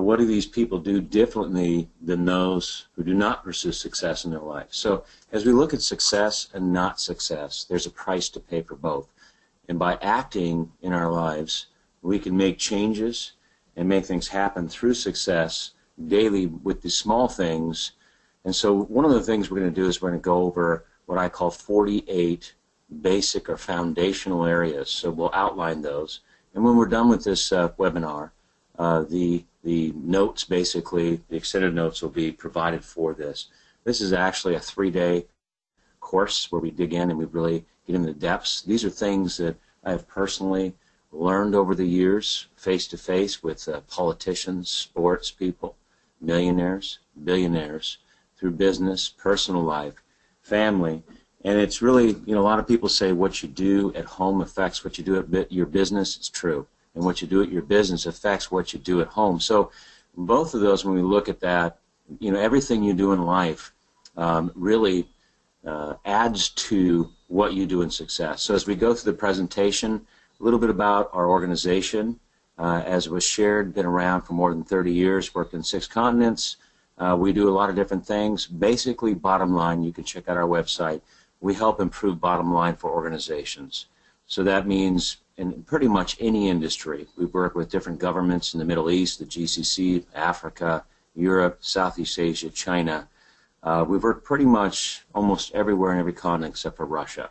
what do these people do differently than those who do not pursue success in their life? So as we look at success and not success, there's a price to pay for both. And by acting in our lives, we can make changes and make things happen through success daily with the small things. And so one of the things we're going to do is we're going to go over what I call 48 basic or foundational areas. So we'll outline those. And when we're done with this webinar, the notes, basically, the extended notes will be provided for this. This is actually a 3-day course where we dig in and we really get into the depths. These are things that I have personally learned over the years, face-to-face with politicians, sports people, millionaires, billionaires, through business, personal life, family. And it's really, a lot of people say what you do at home affects what you do at your business. It's true. And what you do at your business affects what you do at home. So both of those, when we look at that, everything you do in life really adds to what you do in success. So as we go through the presentation, a little bit about our organization. As was shared, been around for more than 30 years, worked in 6 continents. We do a lot of different things. Basically, bottom line, you can check out our website. We help improve bottom line for organizations. So that means in pretty much any industry. We work with different governments in the Middle East, the GCC, Africa, Europe, Southeast Asia, China. We've worked pretty much almost everywhere in every continent except for Russia.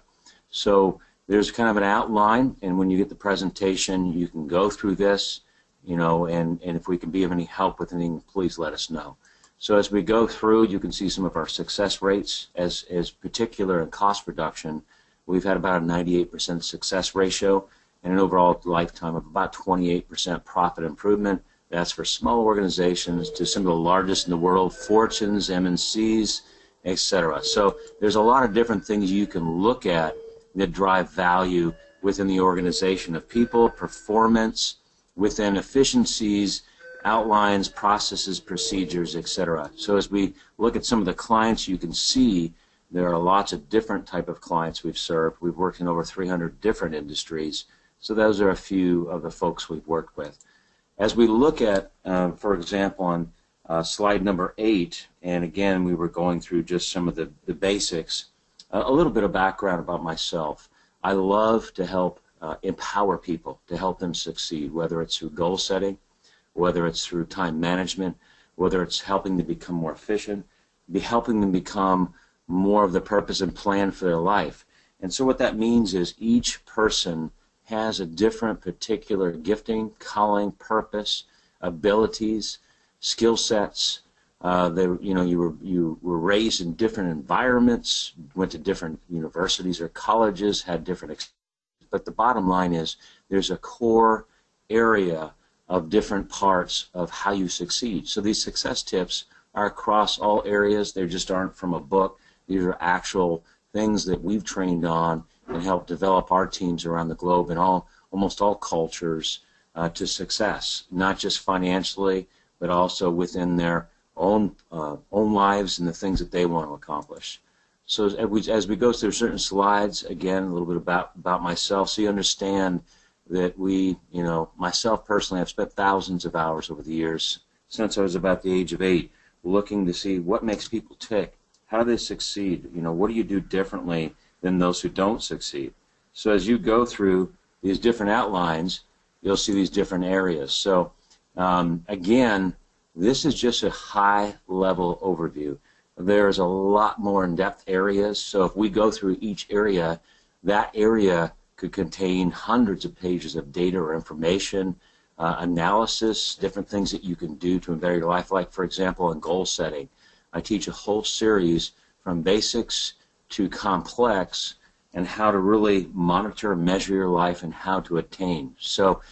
So there's kind of an outline, and when you get the presentation, you can go through this, and if we can be of any help with anything, please let us know. So as we go through, you can see some of our success rates as particular in cost reduction. We've had about a 98% success ratio and an overall lifetime of about 28% profit improvement. That's for small organizations to some of the largest in the world, Fortunes, MNCs, etc. So there's a lot of different things you can look at that drive value within the organization of people, performance, within efficiencies, outlines, processes, procedures, etc. So as we look at some of the clients, you can see there are lots of different type of clients we've served. We've worked in over 300 different industries. So those are a few of the folks we've worked with. As we look at, for example, on slide number 8, and again, we were going through just some of the basics, a little bit of background about myself. I love to help empower people, to help them succeed, whether it's through goal setting, whether it's through time management, whether it's helping them become more efficient, helping them become more of the purpose and plan for their life. And so what that means is each person has a different particular gifting, calling, purpose, abilities, skill sets. You were raised in different environments, went to different universities or colleges, had different. But the bottom line is there's a core area of different parts of how you succeed. So these success tips are across all areas. They just aren't from a book. These are actual things that we've trained on and helped develop our teams around the globe in almost all cultures to success, not just financially, but also within their own lives and the things that they want to accomplish. So as we go through certain slides, again, a little bit about myself, so you understand that myself personally, I've spent thousands of hours over the years, since I was about the age of 8, looking to see what makes people tick, how do they succeed, what do you do differently than those who don't succeed. So as you go through these different outlines, you'll see these different areas. So again, this is just a high-level overview. There's a lot more in-depth areas, so if we go through each area, that area could contain hundreds of pages of data or information, analysis, different things that you can do to better your life, like, for example, in goal setting. I teach a whole series from basics to complex and how to really monitor, measure your life, and how to attain. So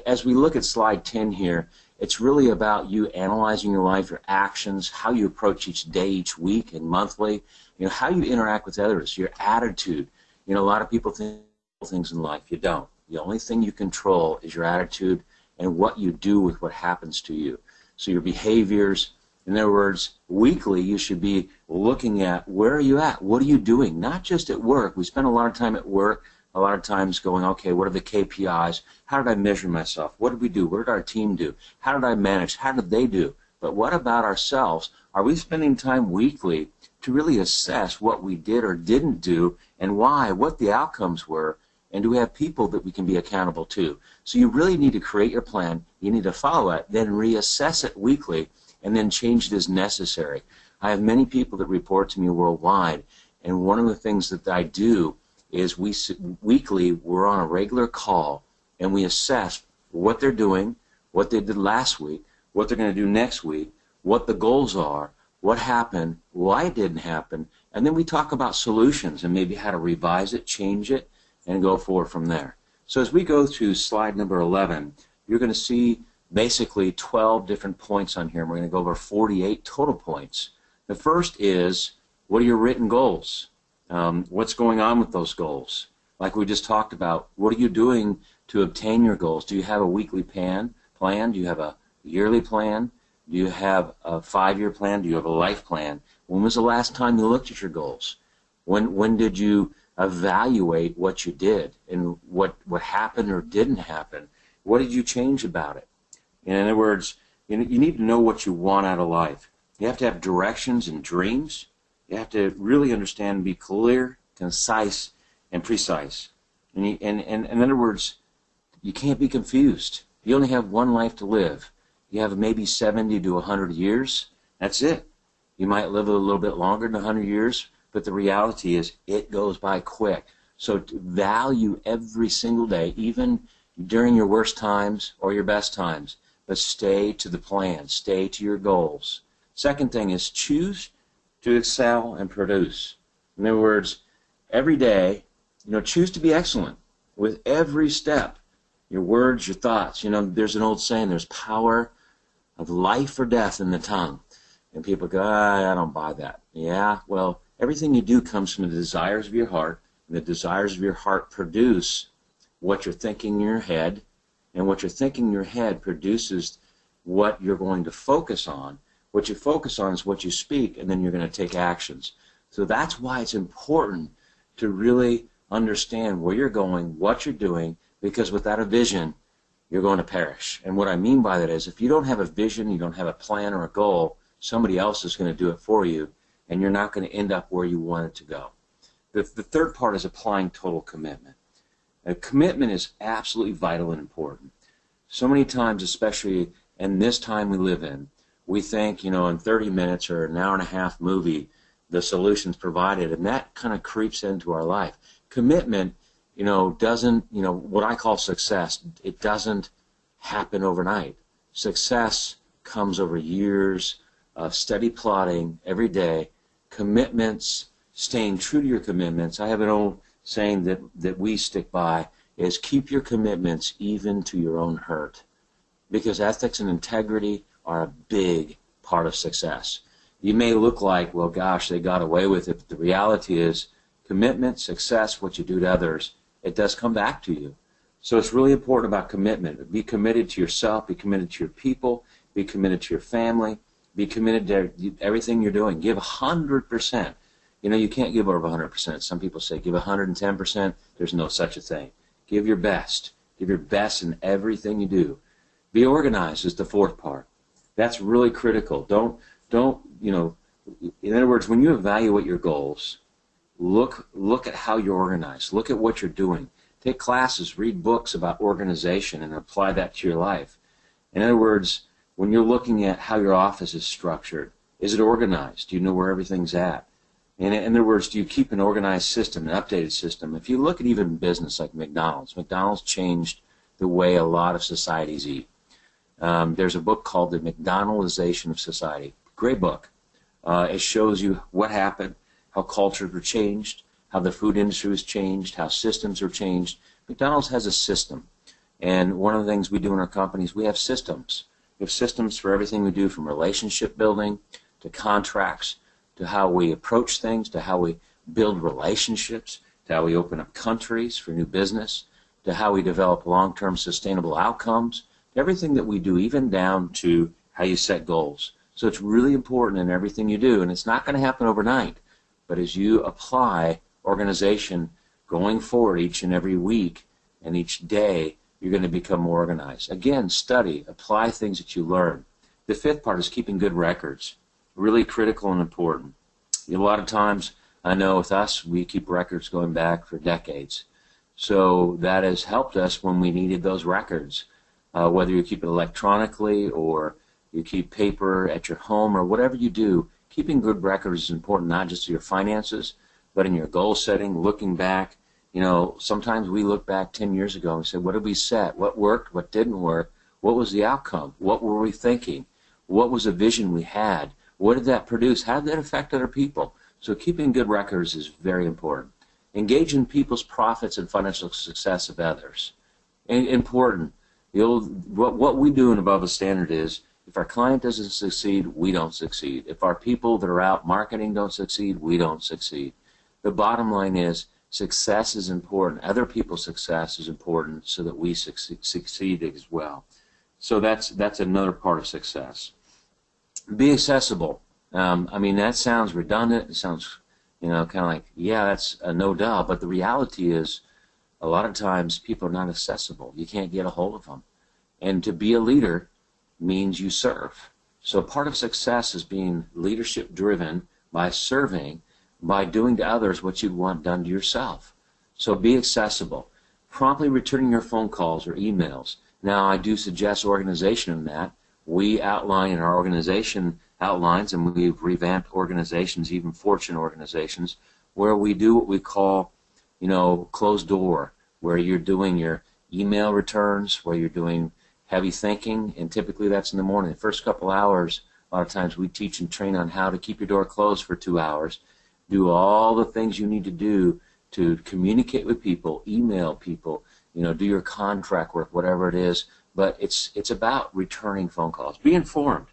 as we look at slide 10 here, it's really about you analyzing your life, your actions, how you approach each day, each week, and monthly, how you interact with others, your attitude. A lot of people think things in life. You don't. The only thing you control is your attitude and what you do with what happens to you. So your behaviors, in other words, weekly you should be looking at where are you at, what are you doing, not just at work. We spend a lot of time at work a lot of times going, okay, what are the KPIs? How did I measure myself? What did we do? What did our team do? How did I manage? How did they do? But what about ourselves? Are we spending time weekly to really assess what we did or didn't do and why, what the outcomes were, and do we have people that we can be accountable to? So you really need to create your plan, you need to follow it, then reassess it weekly, and then change it as necessary. I have many people that report to me worldwide, and one of the things that I do is weekly we're on a regular call, and we assess what they're doing, what they did last week, what they're going to do next week, what the goals are, what happened, why it didn't happen, and then we talk about solutions and maybe how to revise it, change it, and go forward from there. So as we go through slide number 11, you're going to see basically 12 different points on here. We're going to go over 48 total points. The first is, what are your written goals? What's going on with those goals? Like we just talked about, what are you doing to obtain your goals? Do you have a weekly plan? Do you have a yearly plan? Do you have a 5-year plan? Do you have a life plan? When was the last time you looked at your goals? When did you evaluate what you did and what happened or didn't happen? What did you change about it? In other words, you need to know what you want out of life. You have to have directions and dreams. You have to really understand and be clear, concise, and precise. And in other words, you can't be confused. You only have one life to live. You have maybe 70 to 100 years. That's it. You might live a little bit longer than 100 years, but the reality is it goes by quick. So value every single day, even during your worst times or your best times, but stay to the plan, stay to your goals. Second thing is choose to excel and produce. In other words, every day, choose to be excellent with every step. Your words, your thoughts. There's an old saying, there's power of life or death in the tongue. And people go, I don't buy that. Yeah, well, everything you do comes from the desires of your heart, and the desires of your heart produce what you're thinking in your head, and what you're thinking in your head produces what you're going to focus on. What you focus on is what you speak, and then you're going to take actions. So that's why it's important to really understand where you're going, what you're doing, because without a vision, you're going to perish. And what I mean by that is, if you don't have a vision, you don't have a plan or a goal, somebody else is going to do it for you, and you're not going to end up where you wanted to go. The third part is applying total commitment. A commitment is absolutely vital and important. So many times, especially in this time we live in, we think, in 30 minutes or an hour and a half movie, the solution's provided, and that kind of creeps into our life. Commitment, doesn't, what I call success, it doesn't happen overnight. Success comes over years of steady plotting every day, commitments, staying true to your commitments. I have an old saying that we stick by is keep your commitments even to your own hurt, because ethics and integrity are a big part of success. You may look like, well, gosh, they got away with it, but the reality is commitment, success, what you do to others, it does come back to you. So it's really important about commitment. Be committed to yourself, be committed to your people, be committed to your family, be committed to everything you're doing. Give 100%. You can't give over 100%. Some people say give 110%. There's no such a thing. Give your best. Give your best in everything you do. Be organized is the fourth part. That's really critical. Don't, in other words, when you evaluate your goals, look at how you're organized. Look at what you're doing. Take classes, read books about organization, and apply that to your life. In other words, when you're looking at how your office is structured, is it organized? Do you know where everything's at? In other words, do you keep an organized system, an updated system? If you look at even business like McDonald's changed the way a lot of societies eat. There's a book called The McDonaldization of Society. Great book. It shows you what happened, how cultures were changed, how the food industry was changed, how systems were changed. McDonald's has a system. And one of the things we do in our companies, we have systems. We have systems for everything we do, from relationship building to contracts, to how we approach things, to how we build relationships, to how we open up countries for new business, to how we develop long-term sustainable outcomes, to everything that we do, even down to how you set goals. So it's really important in everything you do, and it's not going to happen overnight. But as you apply organization, going forward each and every week and each day, you're going to become more organized. Again, study, apply things that you learn. The fifth part is keeping good records. Really critical and important. A lot of times, I know with us, we keep records going back for decades. So that has helped us when we needed those records. Whether you keep it electronically or you keep paper at your home or whatever you do, keeping good records is important, not just in your finances, but in your goal setting, looking back. You know, sometimes we look back 10 years ago and say, what did we set? What worked? What didn't work? What was the outcome? What were we thinking? What was the vision we had? What did that produce? How did that affect other people? So keeping good records is very important. Engage in people's profits and financial success of others. Important. What we do in Above the Standard is, if our client doesn't succeed, we don't succeed. If our people that are out marketing don't succeed, we don't succeed. The bottom line is, success is important. Other people's success is important so that we succeed as well. So that's another part of success. Be accessible. I mean, that sounds redundant. It sounds, kind of like, yeah, that's a no duh. But the reality is, a lot of times people are not accessible. You can't get a hold of them. And to be a leader means you serve. So part of success is being leadership driven by serving, by doing to others what you'd want done to yourself. So be accessible. Promptly returning your phone calls or emails. Now, I do suggest organization in that. We outline in our organization outlines, and we've revamped organizations, even Fortune organizations, where we do what we call, closed door, where you're doing your email returns, where you're doing heavy thinking, and typically that's in the morning. The first couple hours, a lot of times we teach and train on how to keep your door closed for 2 hours, do all the things you need to do to communicate with people, email people, do your contract work, whatever it is. But it's about returning phone calls. Be informed.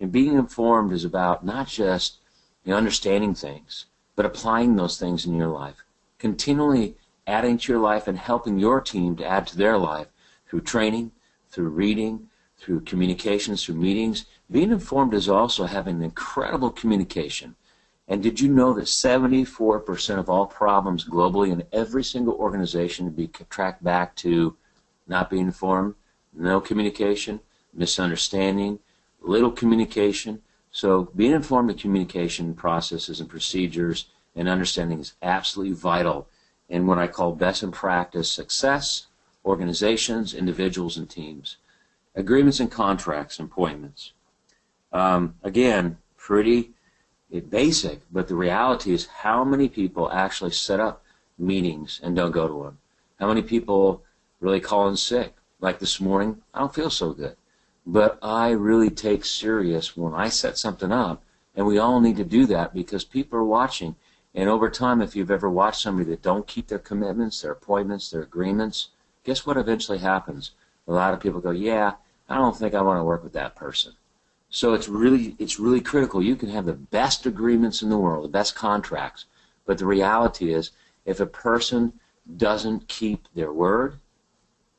And being informed is about not just understanding things, but applying those things in your life. Continually adding to your life and helping your team to add to their life through training, through reading, through communications, through meetings. Being informed is also having incredible communication. And did you know that 74% of all problems globally in every single organization be tracked back to not being informed, no communication, misunderstanding, little communication? So being informed of communication processes and procedures and understanding is absolutely vital in what I call best in practice success, organizations, individuals, and teams. Agreements and contracts and appointments. Again, pretty basic, but the reality is how many people actually set up meetings and don't go to them? How many people really call in sick? Like this morning, I don't feel so good. But I really take serious when I set something up, and we all need to do that because people are watching. And over time, if you've ever watched somebody that don't keep their commitments, their appointments, their agreements, guess what eventually happens? A lot of people go, yeah, I don't think I want to work with that person. So it's really critical. You can have the best agreements in the world, the best contracts, but the reality is if a person doesn't keep their word,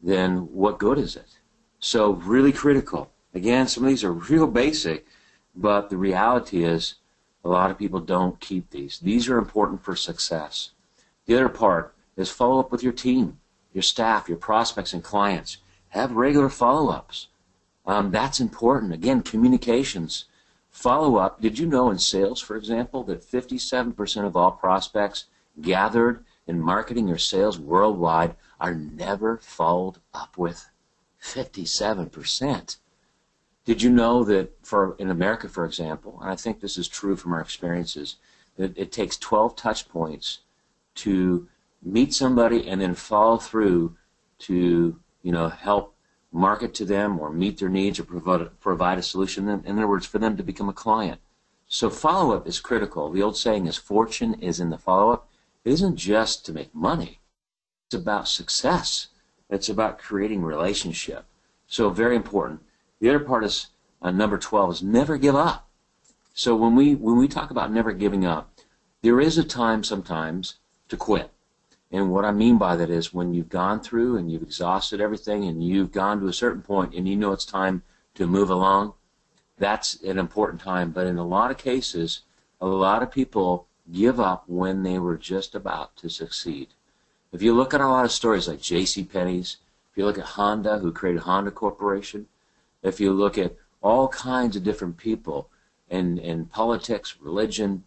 then what good is it? So really critical. Again, some of these are real basic, but the reality is a lot of people don't keep these. These are important for success. The other part is follow up with your team, your staff, your prospects, and clients. Have regular follow-ups. That's important. Again, communications. Follow-up. Did you know in sales, for example, that 57% of all prospects gathered in marketing or sales worldwide are never followed up with? 57%. Did you know that in America, for example, and I think this is true from our experiences, that it takes 12 touch points to meet somebody and then follow through to help market to them or meet their needs or provide a solution. In other words, for them to become a client. So follow-up is critical. The old saying is fortune is in the follow-up. It isn't just to make money. It's about success. It's about creating relationship. So very important. The other part is number 12 is never give up. So when we talk about never giving up, there is a time sometimes to quit. And what I mean by that is when you've gone through and you've exhausted everything and you've gone to a certain point and you know it's time to move along, that's an important time. But in a lot of cases, a lot of people give up when they were just about to succeed. If you look at a lot of stories like J.C. Penney's, if you look at Honda, who created Honda Corporation, if you look at all kinds of different people in politics, religion,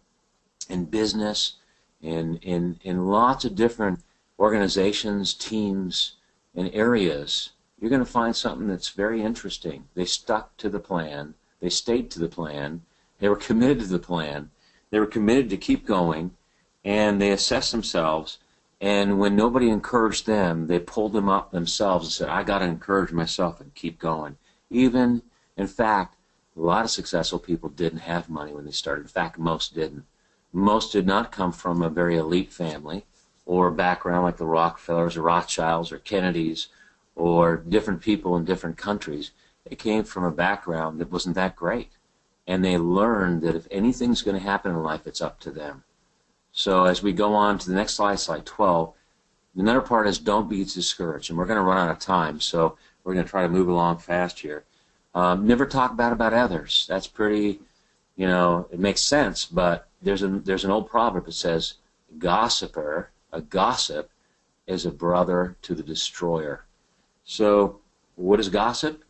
in business, in lots of different organizations, teams, and areas, you're going to find something that's very interesting. They stuck to the plan. They stayed to the plan. They were committed to the plan. They were committed to keep going, and they assessed themselves. And when nobody encouraged them, they pulled them up themselves and said, I got to encourage myself and keep going. Even, in fact, a lot of successful people didn't have money when they started. In fact, most didn't. Most did not come from a very elite family or background like the Rockefellers or Rothschilds or Kennedys or different people in different countries. They came from a background that wasn't that great. And they learned that if anything's going to happen in life, it's up to them. So as we go on to the next slide, slide 12, another part is don't be discouraged. And we're going to run out of time, so we're going to try to move along fast here. Never talk bad about others. That's pretty, it makes sense, but there's an old proverb that says, a gossip is a brother to the destroyer. So what is gossip?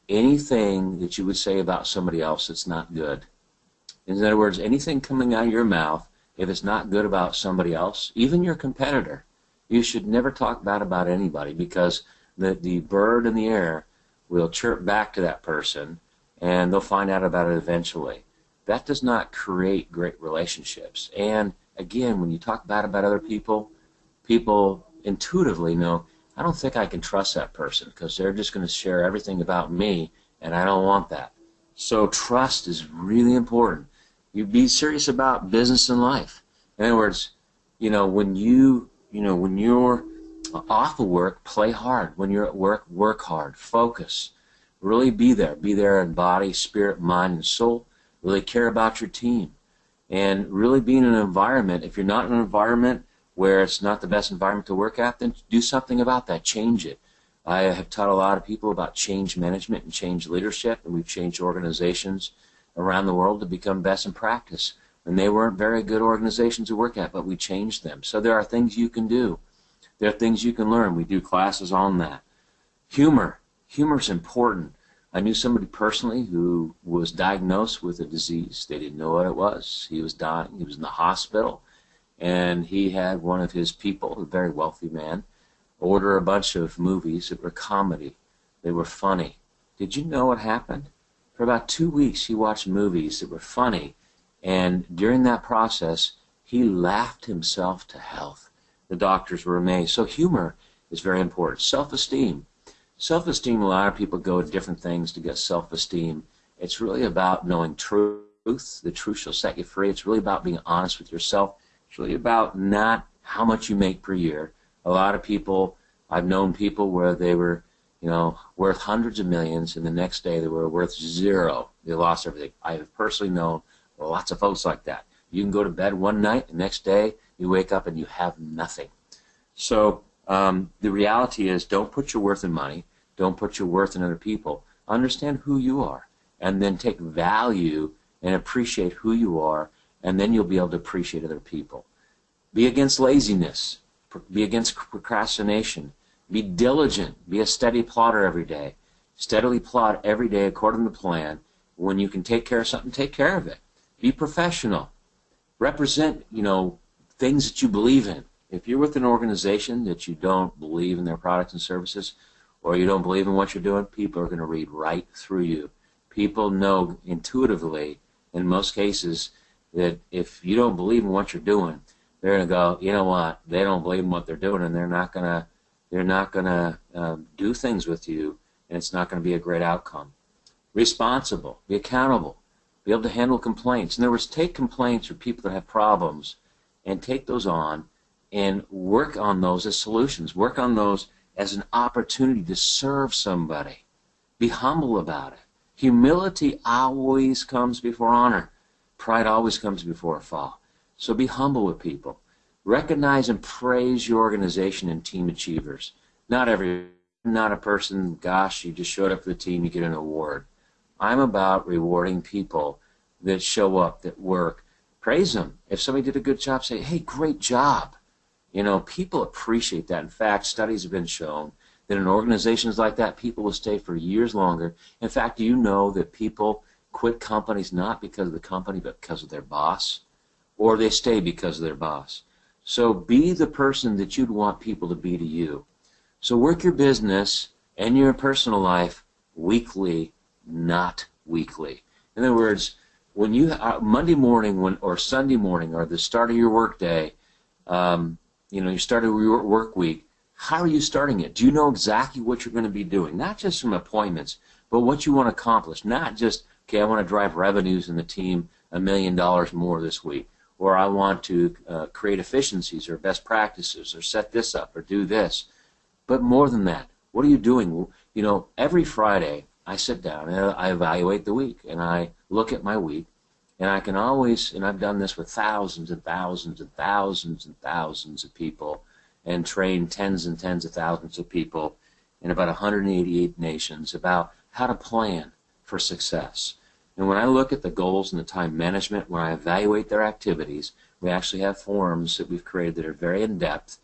Anything that you would say about somebody else that's not good. In other words, anything coming out of your mouth, if it's not good about somebody else, even your competitor, you should never talk bad about anybody, because the bird in the air will chirp back to that person, and they'll find out about it eventually. That does not create great relationships. And again, when you talk bad about other people, people intuitively know, I don't think I can trust that person because they're just going to share everything about me, and I don't want that. So trust is really important. You be serious about business and life. In other words, when you're off of work, play hard. When you're at work, work hard. Focus. Really be there. Be there in body, spirit, mind, and soul. Really care about your team. And really be in an environment. If you're not in an environment where it's not the best environment to work at, then do something about that. Change it. I have taught a lot of people about change management and change leadership, and we've changed organizations around the world to become best in practice. And they weren't very good organizations to work at, but we changed them. So there are things you can do. There are things you can learn. We do classes on that. Humor. Humor is important. I knew somebody personally who was diagnosed with a disease. They didn't know what it was. He was dying. He was in the hospital. And he had one of his people, a very wealthy man, order a bunch of movies that were comedy. They were funny. Did you know what happened? For about 2 weeks, he watched movies that were funny. And during that process, he laughed himself to health. The doctors were amazed. So humor is very important. Self-esteem. Self-esteem, a lot of people go to different things to get self-esteem. It's really about knowing truth. The truth shall set you free. It's really about being honest with yourself. It's really about not how much you make per year. A lot of people, I've known people where they were, worth hundreds of millions, and the next day they were worth zero. They lost everything. I have personally known lots of folks like that. You can go to bed one night, the next day you wake up and you have nothing. So the reality is, don't put your worth in money. Don't put your worth in other people. Understand who you are, and then take value and appreciate who you are, and then you'll be able to appreciate other people. Be against laziness. Be against procrastination. Be diligent. Be a steady plotter every day. Steadily plot every day according to plan. When you can take care of something, take care of it. Be professional. Represent, things that you believe in. If you're with an organization that you don't believe in their products and services, or you don't believe in what you're doing, people are going to read right through you. People know intuitively, in most cases, that if you don't believe in what you're doing, they're going to go, you know what, they don't believe in what they're doing, and they're not going to do things with you, and it's not going to be a great outcome. Responsible. Be accountable. Be able to handle complaints. In other words, take complaints or people that have problems and take those on and work on those as solutions. Work on those as an opportunity to serve somebody. Be humble about it. Humility always comes before honor. Pride always comes before a fall. So be humble with people. Recognize and praise your organization and team achievers. Not a person, gosh, you just showed up for the team, you get an award. I'm about rewarding people that show up, that work. Praise them. If somebody did a good job, say, hey, great job. You know, people appreciate that. In fact, studies have been shown that in organizations like that, people will stay for years longer. In fact, do you know that people quit companies not because of the company, but because of their boss? Or they stay because of their boss. So be the person that you'd want people to be to you. So work your business and your personal life weekly, not weekly. In other words, when you Monday morning or Sunday morning or the start of your work day, you start your work week, how are you starting it? Do you know exactly what you're going to be doing? Not just from appointments, but what you want to accomplish. Not just, okay, I want to drive revenues in the team $1 million more this week, or I want to create efficiencies or best practices or set this up or do this. But more than that, what are you doing? You know, every Friday I sit down and I evaluate the week and I look at my week, and I can always, and I've done this with thousands and thousands and thousands and thousands of people and trained tens and tens of thousands of people in about 188 nations about how to plan for success. And when I look at the goals and the time management, when I evaluate their activities, we actually have forms that we've created that are very in-depth.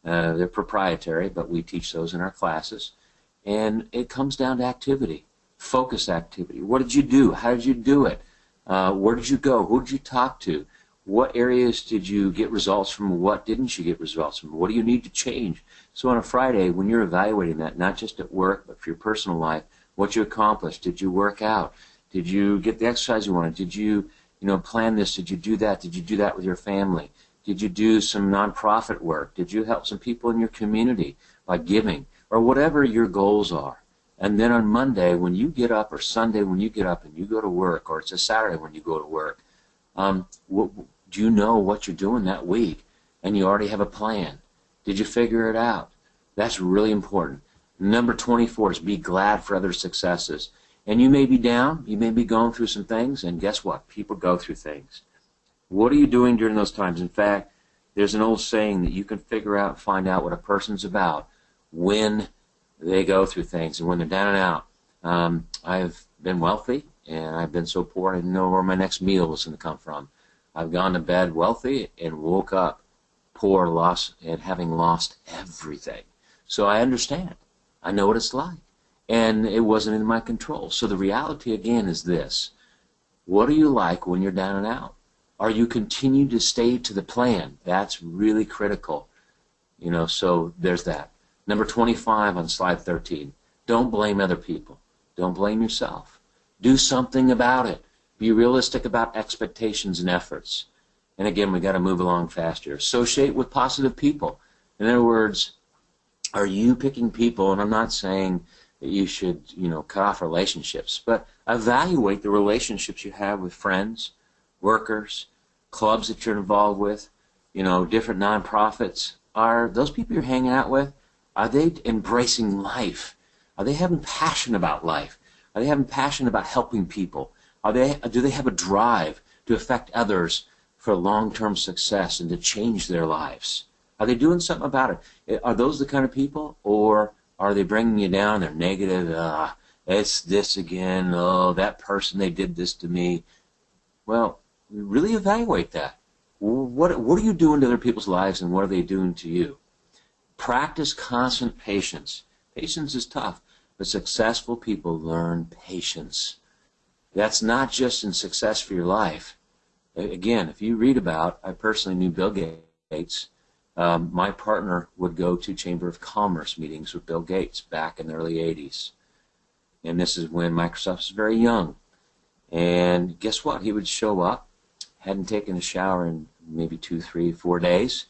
They're proprietary, but we teach those in our classes. And it comes down to activity, focus activity. What did you do? How did you do it? Where did you go? Who did you talk to? What areas did you get results from? What didn't you get results from? What do you need to change? So on a Friday, when you're evaluating that, not just at work, but for your personal life, what you accomplished, did you work out? Did you get the exercise you wanted? Did you, plan this? Did you do that? Did you do that with your family? Did you do some nonprofit work? Did you help some people in your community by giving? Or whatever your goals are. And then on Monday, when you get up, or Sunday when you get up and you go to work, or it's a Saturday when you go to work, do you know what you're doing that week? And you already have a plan. Did you figure it out? That's really important. Number 24 is be glad for other successes. And you may be down, you may be going through some things, and guess what? People go through things. What are you doing during those times? In fact, there's an old saying that you can figure out, find out what a person's about when they go through things and when they're down and out. I've been wealthy, and I've been so poor I didn't know where my next meal was going to come from. I've gone to bed wealthy and woke up poor, and having lost everything. So I understand. I know what it's like. And it wasn't in my control. So the reality, again, is this. What are you like when you're down and out? Are you continuing to stay to the plan? That's really critical. So there's that. Number 25 on slide 13. Don't blame other people. Don't blame yourself. Do something about it. Be realistic about expectations and efforts. And again, we got to move along faster. Associate with positive people. In other words, are you picking people, and I'm not saying that you should, cut off relationships, but evaluate the relationships you have with friends, workers, clubs that you're involved with, different nonprofits. Are those people you're hanging out with, are they embracing life? Are they having passion about life? Are they having passion about helping people? Do they have a drive to affect others for long-term success and to change their lives? Are they doing something about it? Are those the kind of people, or are they bringing you down? They're negative. It's this again. Oh, that person, they did this to me. Well, really evaluate that. What are you doing to other people's lives, and what are they doing to you? Practice constant patience. Patience is tough, but successful people learn patience. That's not just in success for your life. Again, if you read about, I personally knew Bill Gates. My partner would go to Chamber of Commerce meetings with Bill Gates back in the early 80s. And this is when Microsoft was very young. And guess what? He would show up, hadn't taken a shower in maybe 2, 3, 4 days.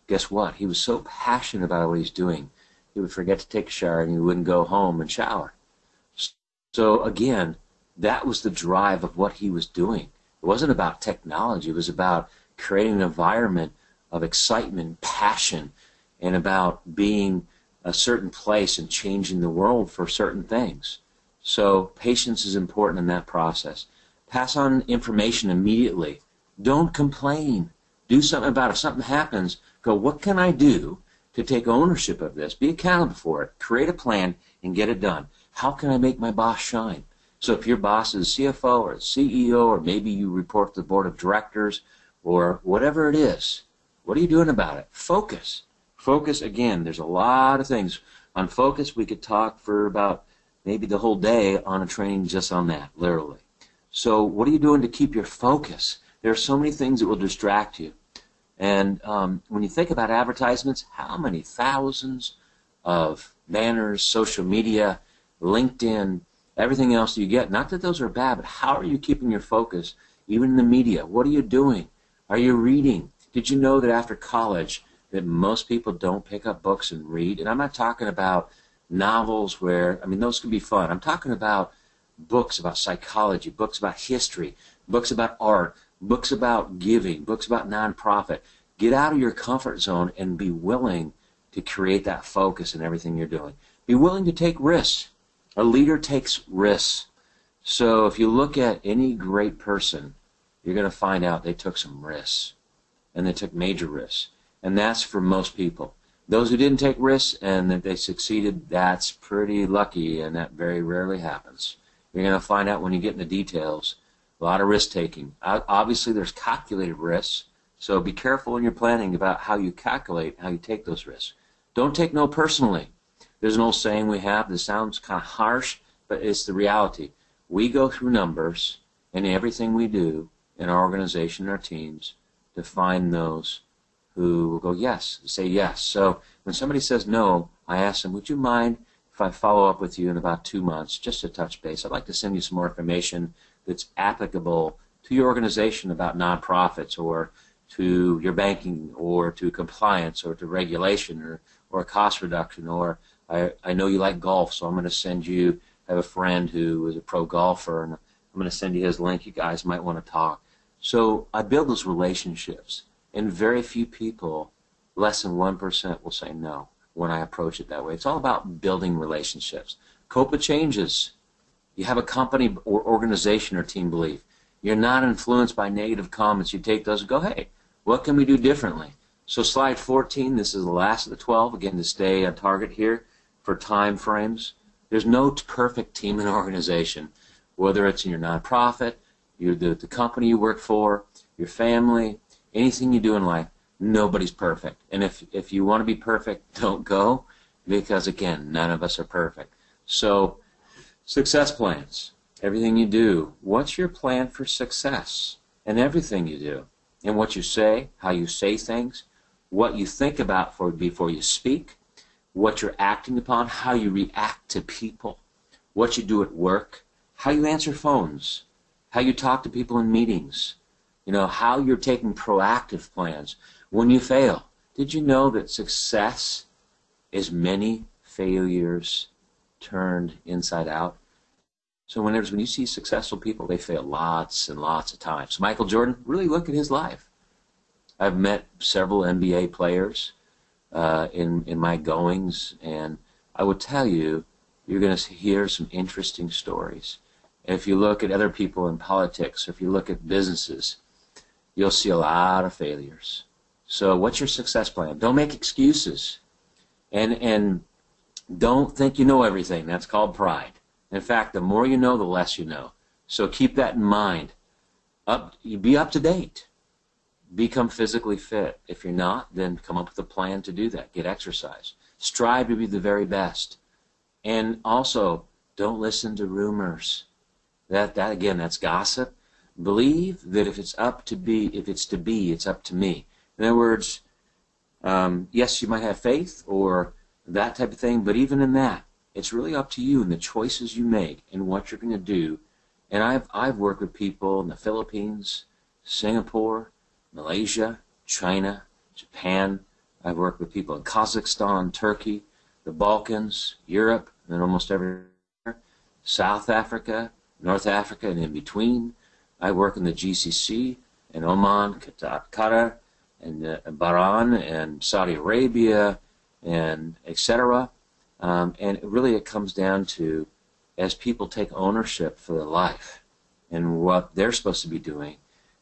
Guess what? He was so passionate about what he's doing, he would forget to take a shower and he wouldn't go home and shower. So again, that was the drive of what he was doing. It wasn't about technology. It was about creating an environment of excitement, passion, and about being a certain place and changing the world for certain things. So patience is important in that process. Pass on information immediately. Don't complain. Do something about it. If something happens, go, what can I do to take ownership of this? Be accountable for it. Create a plan and get it done. How can I make my boss shine? So if your boss is CFO or CEO, or maybe you report to the board of directors or whatever it is, What are you doing about it? Focus. Focus, again, there's a lot of things. On focus, we could talk for about maybe the whole day on a training just on that, literally. So what are you doing to keep your focus? There are so many things that will distract you. And when you think about advertisements, how many thousands of banners, social media, LinkedIn, everything else you get, not that those are bad, but how are you keeping your focus, even in the media? What are you doing? Are you reading? Did you know that after college that most people don't pick up books and read? And I'm not talking about novels where, I mean, those can be fun. I'm talking about books about psychology, books about history, books about art, books about giving, books about nonprofit. Get out of your comfort zone and be willing to create that focus in everything you're doing. Be willing to take risks. A leader takes risks. So if you look at any great person, you're going to find out they took some risks. And they took major risks. And that's for most people. Those who didn't take risks and that they succeeded, that's pretty lucky, and that very rarely happens. You're going to find out when you get in the details, a lot of risk-taking. Obviously, there's calculated risks, so be careful when you're planning about how you calculate, how you take those risks. Don't take no personally. There's an old saying we have that sounds kind of harsh, but it's the reality. We go through numbers in everything we do in our organization, our teams, to find those who will go yes, say yes. So when somebody says no, I ask them, would you mind if I follow up with you in about 2 months just to touch base? I'd like to send you some more information that's applicable to your organization about nonprofits or to your banking or to compliance or to regulation or cost reduction, or I know you like golf, so I'm going to send you, I have a friend who is a pro golfer, and I'm going to send you his link. You guys might want to talk. So I build those relationships, and very few people, less than 1%, will say no when I approach it that way. It's all about building relationships. Cope with changes. You have a company or organization or team belief. You're not influenced by negative comments. You take those and go, hey, what can we do differently? So slide 14, this is the last of the 12, again, to stay on target here for time frames. There's no perfect team and organization, whether it's in your nonprofit, the company you work for, your family, anything you do in life. Nobody's perfect. And if you want to be perfect, don't go, because, again, none of us are perfect. So success plans, everything you do. What's your plan for success in everything you do? And what you say, how you say things, what you think about before you speak, what you're acting upon, how you react to people, what you do at work, how you answer phones, how you talk to people in meetings, how you're taking proactive plans. When you fail, did you know that success is many failures turned inside out? So when you see successful people, they fail lots and lots of times. Michael Jordan, really look at his life. I've met several NBA players in my goings, and I would tell you, you're going to hear some interesting stories. And if you look at other people in politics, or if you look at businesses, you'll see a lot of failures. So what's your success plan? Don't make excuses. And don't think you know everything. That's called pride. In fact, the more you know, the less you know. So keep that in mind. Be up to date. Become physically fit. If you're not, then come up with a plan to do that. Get exercise. Strive to be the very best. And also, don't listen to rumors. That again, that's gossip. Believe that if it's to be, it's up to me. In other words, yes, you might have faith or that type of thing, but even in that, it's really up to you and the choices you make and what you're going to do. And I've worked with people in the Philippines, Singapore, Malaysia, China, Japan. I've worked with people in Kazakhstan, Turkey, the Balkans, Europe, and almost everywhere, South Africa, North Africa, and in between. I work in the GCC, in Oman, Qatar, and Bahrain, and Saudi Arabia, and etc. And really it comes down to, as people take ownership for their life and what they're supposed to be doing,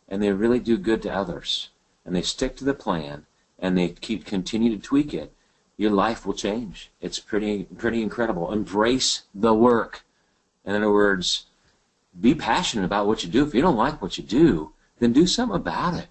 and they really do good to others, and they stick to the plan, and they continue to tweak it, your life will change. It's pretty incredible. Embrace the work. In other words, be passionate about what you do. If you don't like what you do, then do something about it.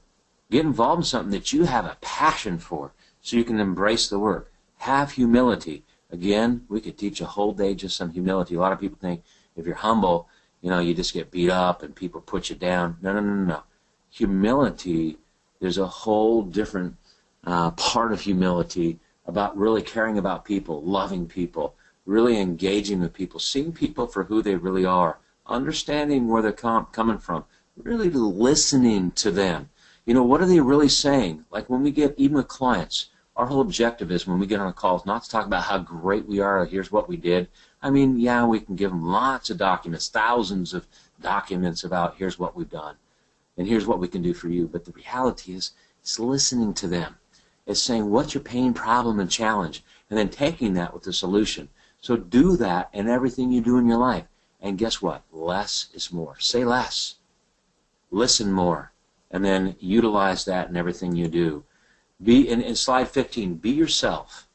Get involved in something that you have a passion for so you can embrace the work. Have humility. Again, we could teach a whole day just some humility. A lot of people think if you're humble, you just get beat up and people put you down. No, no, no, no, no. Humility, there's a whole different part of humility about really caring about people, loving people, really engaging with people, seeing people for who they really are, understanding where they're coming from, really listening to them. What are they really saying? Like when we get, even with clients, our whole objective is when we get on a call is not to talk about how great we are, or here's what we did. I mean, yeah, we can give them lots of documents, thousands of documents about here's what we've done and here's what we can do for you. But the reality is it's listening to them. It's saying, what's your pain, problem, and challenge? And then taking that with the solution. So do that in everything you do in your life. And guess what? Less is more. Say less. Listen more. And then utilize that in everything you do. Be in slide 15, be yourself.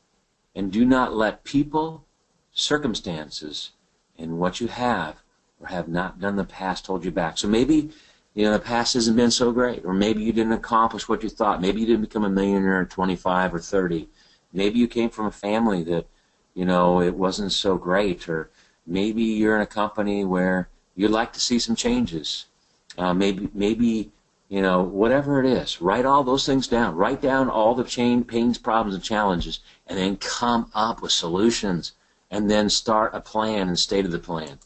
And do not let people, circumstances, and what you have or have not done in the past hold you back. So maybe the past hasn't been so great, or maybe you didn't accomplish what you thought. Maybe you didn't become a millionaire at 25 or 30. Maybe you came from a family that, it wasn't so great, or maybe you're in a company where you'd like to see some changes. Maybe whatever it is, write all those things down. Write down all the pains, problems, and challenges, and then come up with solutions, and then start a plan and stay to the plan.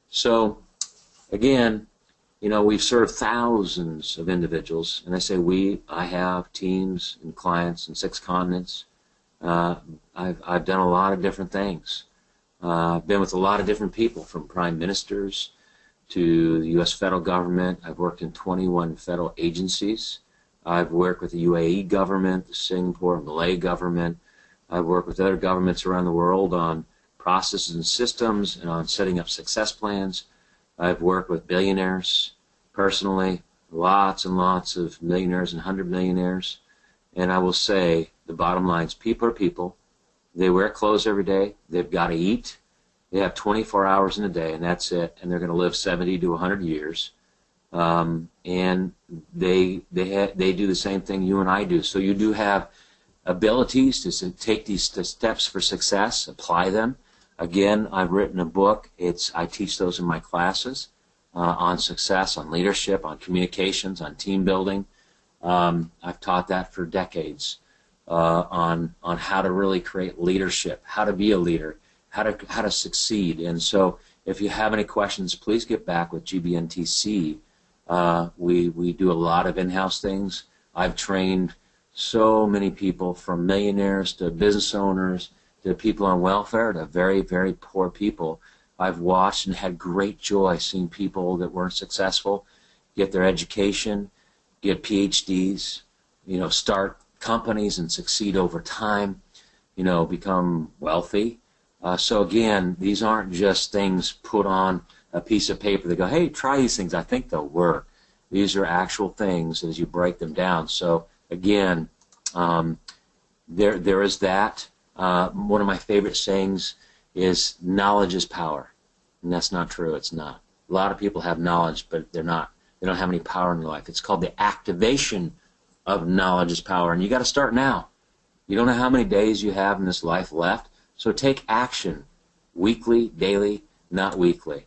So, again, we've served thousands of individuals, and I say I have teams and clients in 6 continents. I've done a lot of different things. I've been with a lot of different people, from prime ministers to the U.S. federal government. I've worked in 21 federal agencies. I've worked with the UAE government, the Singapore, Malay government. I've worked with other governments around the world on processes and systems and on setting up success plans. I've worked with billionaires personally, lots and lots of millionaires and 100 millionaires. And I will say, the bottom line is people are people. They wear clothes every day. They've got to eat. They have 24 hours in a day, and that's it. And they're going to live 70 to 100 years. And they do the same thing you and I do. So you do have abilities to take these steps for success, apply them. Again, I've written a book. I teach those in my classes on success, on leadership, on communications, on team building. I've taught that for decades on how to really create leadership, how to be a leader, how to succeed. And so if you have any questions, please get back with GBNTC. We do a lot of in-house things. I've trained so many people, from millionaires to business owners to people on welfare to very, very poor people. I've watched and had great joy seeing people that weren't successful get their education, get PhDs, start companies and succeed over time, become wealthy. So again, these aren't just things put on a piece of paper that go, hey, try these things, I think they'll work. These are actual things as you break them down. So again, there is that. One of my favorite sayings is knowledge is power. And that's not true. It's not. A lot of people have knowledge, but they don't have any power in their life. It's called the activation of knowledge is power. And you got to start now. You don't know how many days you have in this life left. So take action, weekly, daily, not weekly.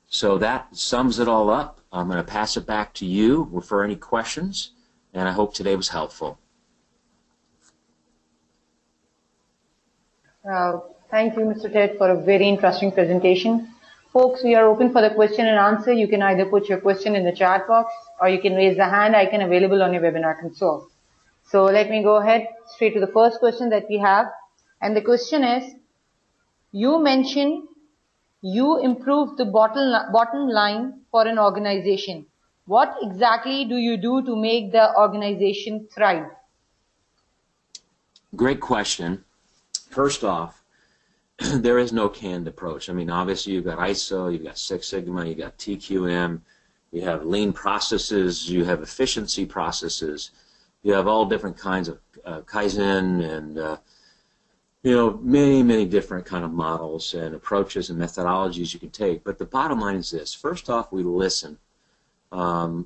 So that sums it all up. I'm going to pass it back to you for any questions, and I hope today was helpful. Thank you, Mr. Ted, for a very interesting presentation. Folks, we are open for the question and answer. You can either put your question in the chat box, or you can raise the hand icon available on your webinar console. So let me go ahead straight to the first question that we have. And the question is, you mentioned you improved the bottom line for an organization. What exactly do you do to make the organization thrive? Great question. First off, there is no canned approach. I mean, obviously you've got ISO, you've got Six Sigma, you've got TQM, you have lean processes, you have efficiency processes, you have all different kinds of Kaizen and many, many different kind of models and approaches and methodologies you can take. But the bottom line is this. First off, we listen.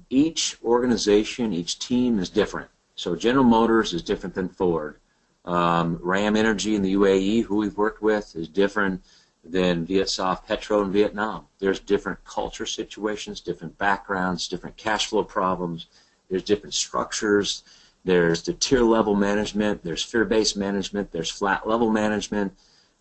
Each organization, each team is different. So General Motors is different than Ford. Ram Energy in the UAE, who we've worked with, is different than Vietsoft Petro in Vietnam. There's different culture situations, different backgrounds, different cash flow problems. There's different structures. There's the tier level management. There's fear-based management. There's flat level management.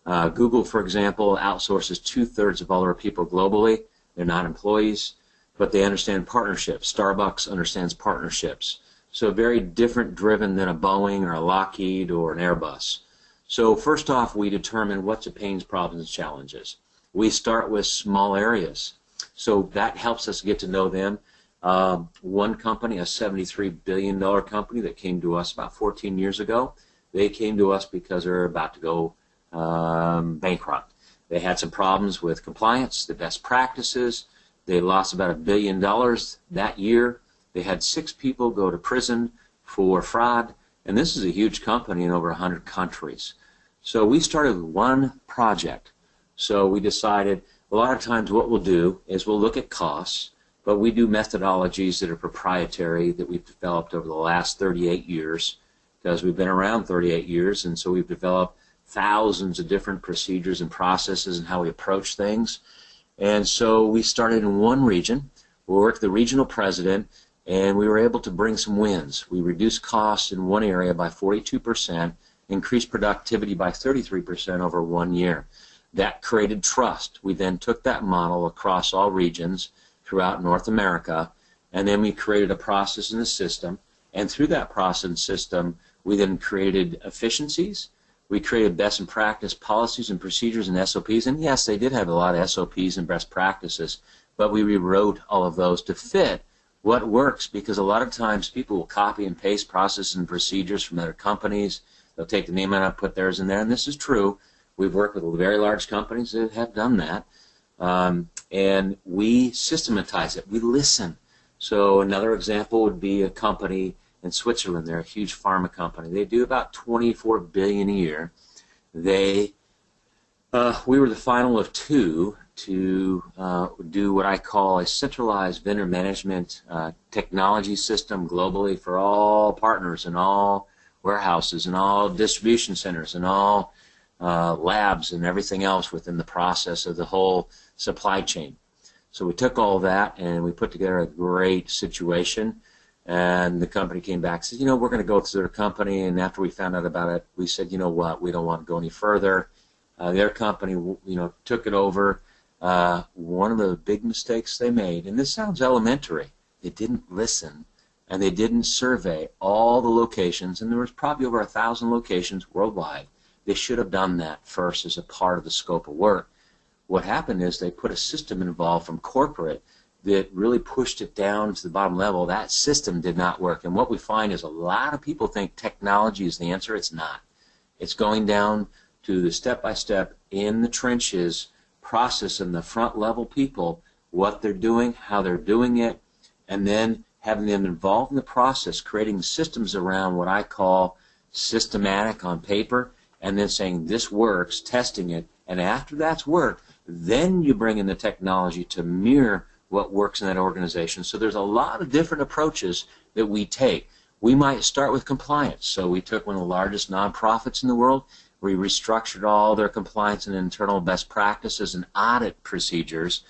Google, for example, outsources 2/3 of all our people globally. They're not employees, but they understand partnerships. Starbucks understands partnerships. So very different driven than a Boeing or a Lockheed or an Airbus. So first off, we determine what's the pains, problems, and challenges. We start with small areas. So that helps us get to know them. One company, a $73 billion company that came to us about 14 years ago, they came to us because they're about to go bankrupt. They had some problems with compliance, the best practices. They lost about $1 billion that year. They had 6 people go to prison for fraud, and this is a huge company in over 100 countries. So we started with one project. So we decided a lot of times what we'll do is we'll look at costs, but we do methodologies that are proprietary that we've developed over the last 38 years because we've been around 38 years, and so we've developed thousands of different procedures and processes and how we approach things. And so we started in one region. We worked with the regional president, and we were able to bring some wins. We reduced costs in one area by 42%, increased productivity by 33% over 1 year. That created trust. We then took that model across all regions throughout North America, and then we created a process and a system, and through that process and system, we then created efficiencies. We created best in practice policies and procedures and SOPs, and yes, they did have a lot of SOPs and best practices, but we rewrote all of those to fit what works, because a lot of times people will copy and paste processes and procedures from other companies. They'll take the name out and put theirs in there, and this is true. We've worked with very large companies that have done that, and we systematize it. We listen. So another example would be a company in Switzerland. They're a huge pharma company. They do about $24 billion a year. We were the final of 2 to do what I call a centralized vendor management technology system globally for all partners and all warehouses and all distribution centers and all labs and everything else within the process of the whole supply chain. So we took all that and we put together a great situation, and the company came back and said, you know, we're going to go to their company, and after we found out about it, we said, you know what, we don't want to go any further. Their company, you know, took it over. One of the big mistakes they made, and this sounds elementary, they didn't listen and they didn't survey all the locations, and there was probably over 1,000 locations worldwide. They should have done that first as a part of the scope of work. What happened is they put a system involved from corporate that really pushed it down to the bottom level. That system did not work, and what we find is a lot of people think technology is the answer. It's not. It's going down to the step-by-step in the trenches process and the front level people, what they're doing, how they're doing it, and then having them involved in the process, creating systems around what I call systematic on paper, and then saying this works, testing it, and after that's worked, then you bring in the technology to mirror what works in that organization. So there's a lot of different approaches that we take. We might start with compliance. So we took one of the largest nonprofits in the world. We restructured all their compliance and internal best practices and audit procedures,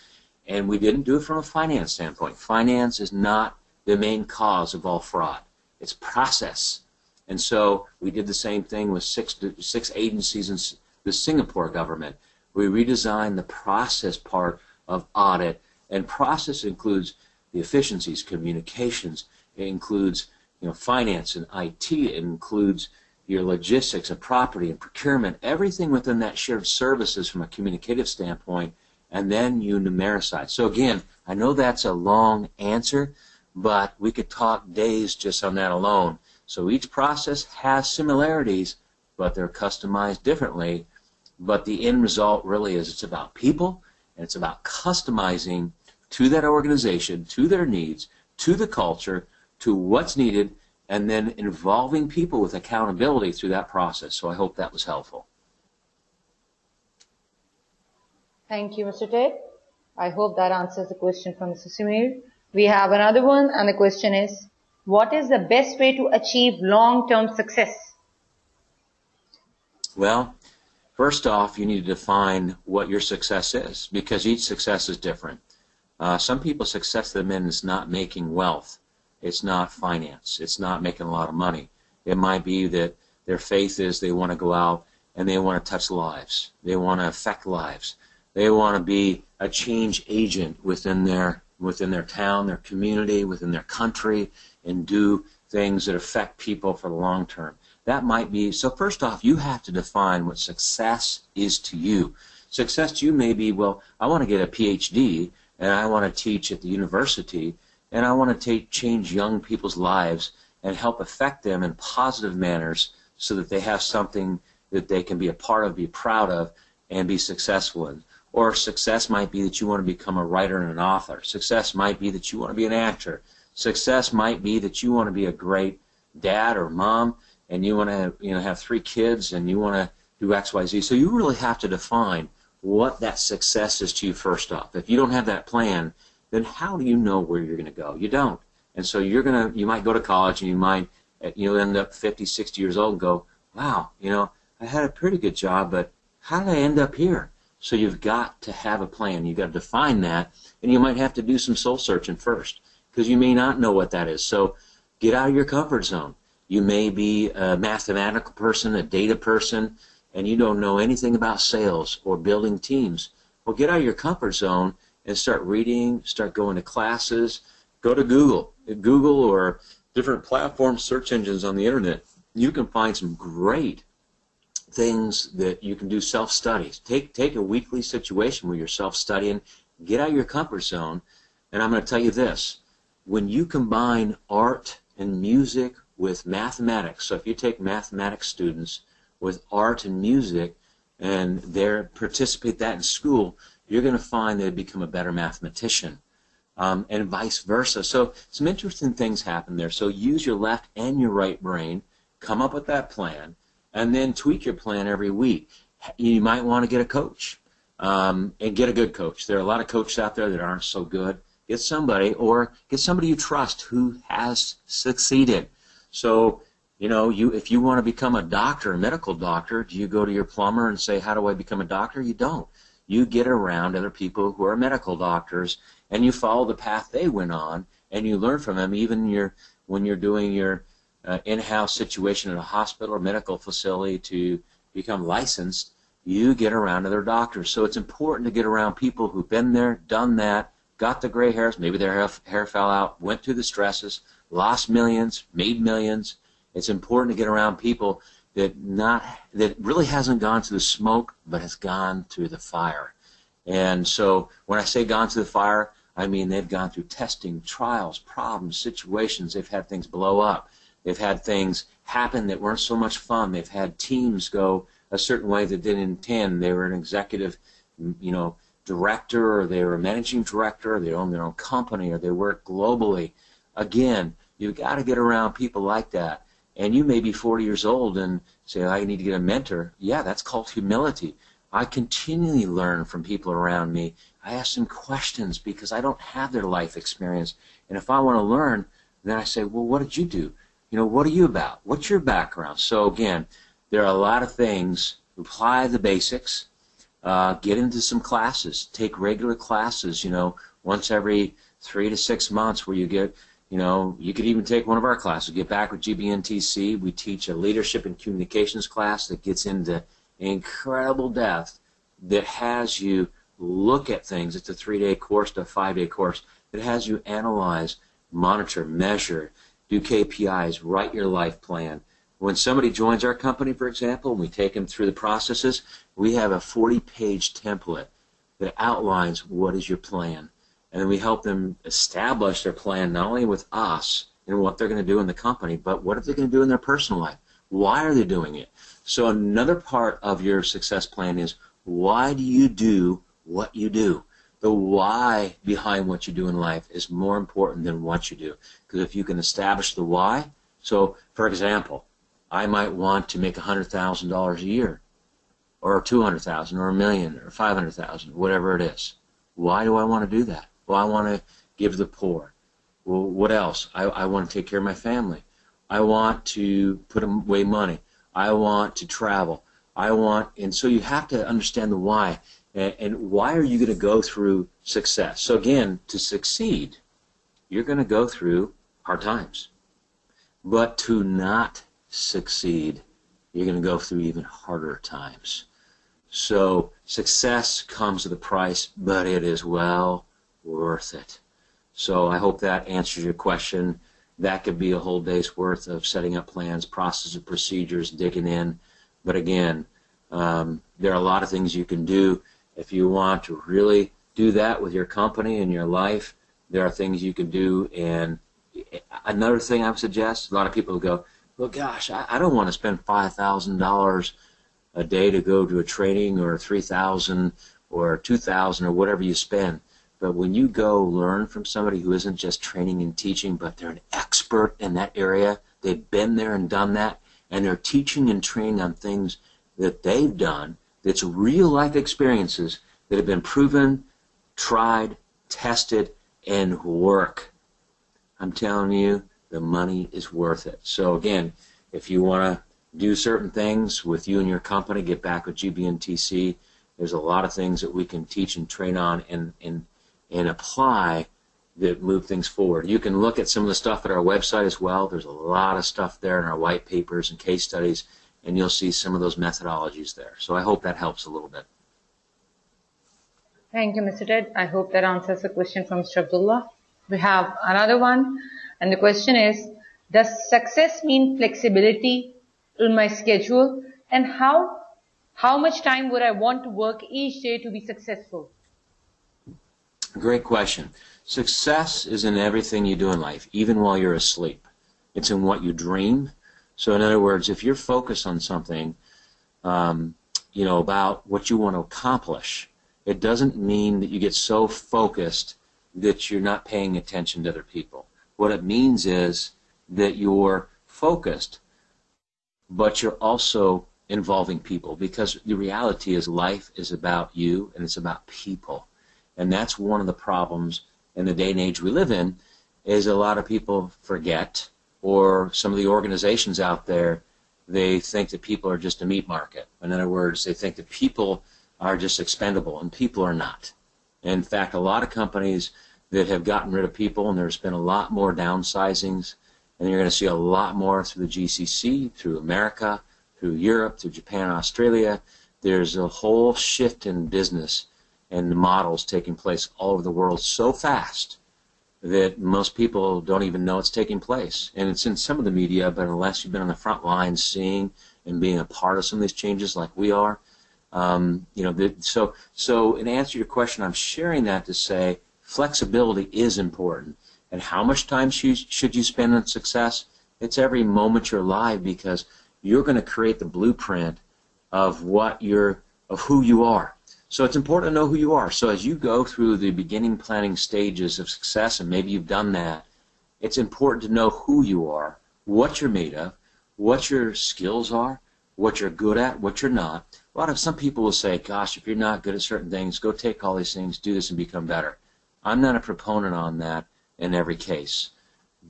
and we didn't do it from a finance standpoint. Finance is not the main cause of all fraud. It's process. And so we did the same thing with six agencies in the Singapore government. We redesigned the process part of audit, and process includes the efficiencies, communications. It includes, you know, finance and IT. It includes your logistics and property and procurement, everything within that shared services from a communicative standpoint, and then you numericize. So again, I know that's a long answer, but we could talk days just on that alone. So each process has similarities, but they're customized differently. But the end result really is it's about people, and it's about customizing to that organization, to their needs, to the culture, to what's needed, and then involving people with accountability through that process. So I hope that was helpful. Thank you, Mr. Ted. I hope that answers the question from Mr. Sumer. We have another one, and the question is, What is the best way to achieve long-term success? Well, first off, you need to define what your success is, because each success is different. Some people's success to them is not making wealth. It's not finance. It's not making a lot of money. It might be that their faith is they want to go out and they want to touch lives. They want to affect lives. They want to be a change agent within their town, their community, within their country, and do things that affect people for the long term. That might be, so first off, you have to define what success is to you. Success to you may be, well, I want to get a PhD, and I want to teach at the university, and I want to change young people's lives and help affect them in positive manners so that they have something that they can be a part of, be proud of, and be successful in. Or success might be that you want to become a writer and an author. Success might be that you want to be an actor. Success might be that you want to be a great dad or mom, and you want to have 3 kids, and you want to do X, Y, Z. So you really have to define what that success is to you first off. If you don't have that plan, then how do you know where you're going to go? You don't. And so you might go to college, and you might end up 50, 60 years old and go, wow, I had a pretty good job, but how did I end up here? So you've got to have a plan. You've got to define that, and you might have to do some soul searching first, because you may not know what that is. So get out of your comfort zone. You may be a mathematical person, a data person, and you don't know anything about sales or building teams. Well, get out of your comfort zone and start reading, start going to classes. Go to Google or different platform search engines on the internet. You can find some great things that you can do self-studies. Take a weekly situation where you're self-studying. Get out of your comfort zone. And I'm going to tell you this. When you combine art and music with mathematics, so if you take mathematics students with art and music and they participate that in school, you're going to find they become a better mathematician, and vice versa. So some interesting things happen there. So use your left and your right brain, come up with that plan, and then tweak your plan every week. You might want to get a coach, and get a good coach. There are a lot of coaches out there that aren't so good. Get somebody, or get somebody you trust who has succeeded. So, if you want to become a doctor, a medical doctor, do you go to your plumber and say, how do I become a doctor? You don't. You get around other people who are medical doctors, and you follow the path they went on, and you learn from them. Even when you're doing your in-house situation at a hospital or medical facility to become licensed, you get around other doctors. So it's important to get around people who've been there, done that, got the gray hairs, maybe their hair fell out, went through the stresses, lost millions, made millions. It's important to get around people that really hasn't gone through the smoke, but has gone through the fire. And so when I say gone through the fire, I mean they've gone through testing, trials, problems, situations. They've had things blow up. They've had things happen that weren't so much fun. They've had teams go a certain way that didn't intend. They were an executive, director, or they were a managing director, or they owned their own company, or they worked globally. Again, you've got to get around people like that. And you may be 40 years old and say, I need to get a mentor. Yeah, that's called humility. I continually learn from people around me. I ask them questions because I don't have their life experience. And if I want to learn, then I say, well, what did you do? What are you about? What's your background? So again, there are a lot of things. Apply the basics. Get into some classes. Take regular classes, once every 3 to 6 months, where you get, you could even take one of our classes. Get back with GBNTC. We teach a leadership and communications class that gets into incredible depth, that has you look at things. It's a 3-day course to a 5-day course that has you analyze, monitor, measure, do KPIs, write your life plan. When somebody joins our company, for example, and we take them through the processes, we have a 40-page template that outlines what is your plan. And then we help them establish their plan not only with us and what they're going to do in the company, but what are they going to do in their personal life? Why are they doing it? So another part of your success plan is, why do you do what you do? The why behind what you do in life is more important than what you do. Because if you can establish the why, so for example, I might want to make $100,000 a year, or $200,000, or $1 million, or $500,000, whatever it is. Why do I want to do that? Well, I want to give to the poor. Well, what else? I want to take care of my family. I want to put away money. I want to travel. And so you have to understand the why. And why are you going to go through success? So again, to succeed, you're going to go through hard times. But to not succeed, you're going to go through even harder times. So success comes with a price, but it is well worth it. So I hope that answers your question. That could be a whole day's worth of setting up plans, processes, procedures, digging in. But again, there are a lot of things you can do. If you want to really do that with your company and your life, there are things you can do. And another thing I would suggest, a lot of people go, well, gosh, I don't want to spend $5,000 a day to go to a training, or $3,000 or $2,000 or whatever you spend. But when you go learn from somebody who isn't just training and teaching, but they're an expert in that area, they've been there and done that, and they're teaching and training on things that they've done, that's real life experiences that have been proven, tried, tested, and work. I'm telling you, the money is worth it. So again, if you want to do certain things with you and your company, get back with GBNTC. There's a lot of things that we can teach and train on and apply that move things forward. You can look at some of the stuff at our website as well. There's a lot of stuff there in our white papers and case studies, and you'll see some of those methodologies there. So I hope that helps a little bit. Thank you, Mr. Ted. I hope that answers the question from Mr. Abdullah. We have another one, and the question is, does success mean flexibility in my schedule, and how much time would I want to work each day to be successful? Great question. Success is in everything you do in life, even while you're asleep. It's in what you dream. So in other words, if you're focused on something, about what you want to accomplish, it doesn't mean that you get so focused that you're not paying attention to other people. What it means is that you're focused, but you're also involving people, because the reality is life is about you and it's about people. And that's one of the problems in the day and age we live in, is a lot of people forget, or some of the organizations out there, they think that people are just a meat market. In other words, they think that people are just expendable, and people are not. In fact, a lot of companies that have gotten rid of people, and there's been a lot more downsizings, and you're going to see a lot more through the GCC, through America, through Europe, through Japan, Australia. There's a whole shift in business and the models taking place all over the world so fast that most people don't even know it's taking place. And it's in some of the media, but unless you've been on the front lines seeing and being a part of some of these changes like we are, so in answer to your question, I'm sharing that to say flexibility is important. And how much time should you spend on success? It's every moment you're alive, because you're going to create the blueprint of who you are. So it's important to know who you are. So as you go through the beginning planning stages of success, and maybe you've done that, it's important to know who you are, what you're made of, what your skills are, what you're good at, what you're not. Some people will say, gosh, if you're not good at certain things, go take all these things, do this, and become better. I'm not a proponent on that in every case.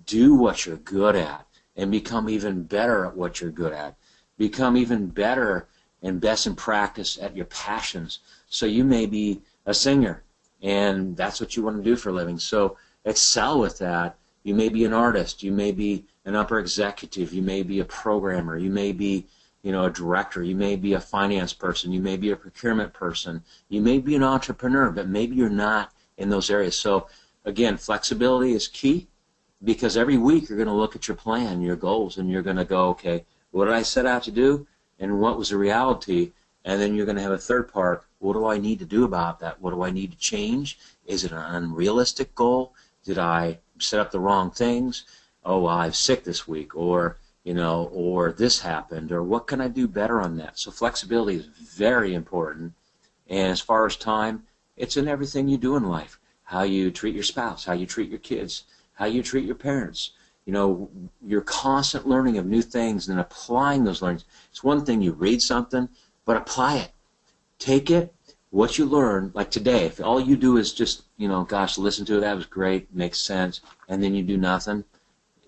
Do what you're good at and become even better at what you're good at. Become even better and best in practice at your passions. So you may be a singer, and that's what you want to do for a living. So excel with that. You may be an artist. You may be an upper executive. You may be a programmer. You may be a director. You may be a finance person. You may be a procurement person. You may be an entrepreneur, but maybe you're not in those areas. So again, flexibility is key, because every week you're going to look at your plan, your goals, and you're going to go, okay, what did I set out to do, and what was the reality? And then you're going to have a third part. What do I need to do about that? What do I need to change? Is it an unrealistic goal? Did I set up the wrong things? Oh, I'm sick this week, or this happened, or what can I do better on that? So flexibility is very important. And as far as time, it's in everything you do in life. How you treat your spouse, how you treat your kids, how you treat your parents. Your constant learning of new things and applying those learnings. It's one thing you read something, but apply it. Take it, what you learn, like today, if all you do is just gosh, listen to it, that was great, makes sense, and then you do nothing,